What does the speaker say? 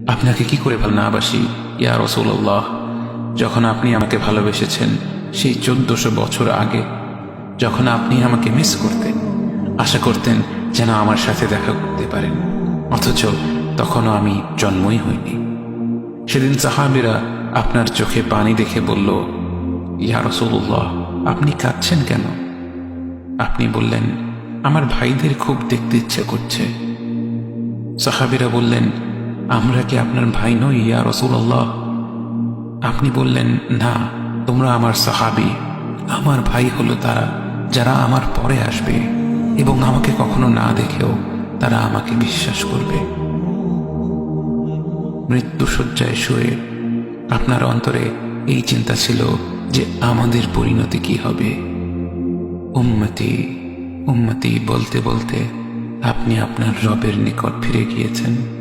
আপনাকে কি করে ভালো না বাসি ইয়া রাসূলুল্লাহ। যখন আপনি আমাকে ভালোবেসেছেন সেই 1400 বছর আগে, যখন আপনি আমাকে মিস করতেন, আশা করতেন যেন আমার সাথে দেখা করতে পারেন, অথচ তখনও আমি জন্মই হইনি। সেদিন সাহাবীরা আপনার চোখে পানি দেখে বলল, ইয়া রাসূলুল্লাহ, আপনি কাঁদছেন কেন? আপনি বললেন, আমার ভাইদের খুব দেখতে ইচ্ছে করছে। সাহাবীরা বললেন, আমরা কি আপনার ভাই নই ইয়া রাসূলুল্লাহ? আপনি বললেন, না, তোমরা আমার সাহাবী। আমার ভাই হলো তারা যারা আমার পরে আসবে এবং আমাকে কখনো না দেখেও তারা আমাকে বিশ্বাস করবে। মৃত্যুশয্যায় শুয়ে আপনার অন্তরে এই চিন্তা ছিল যে আমাদের পরিণতি কি হবে। উম্মতি উম্মতি বলতে বলতে আপনি আপনার রবের নিকট ফিরে গিয়েছেন।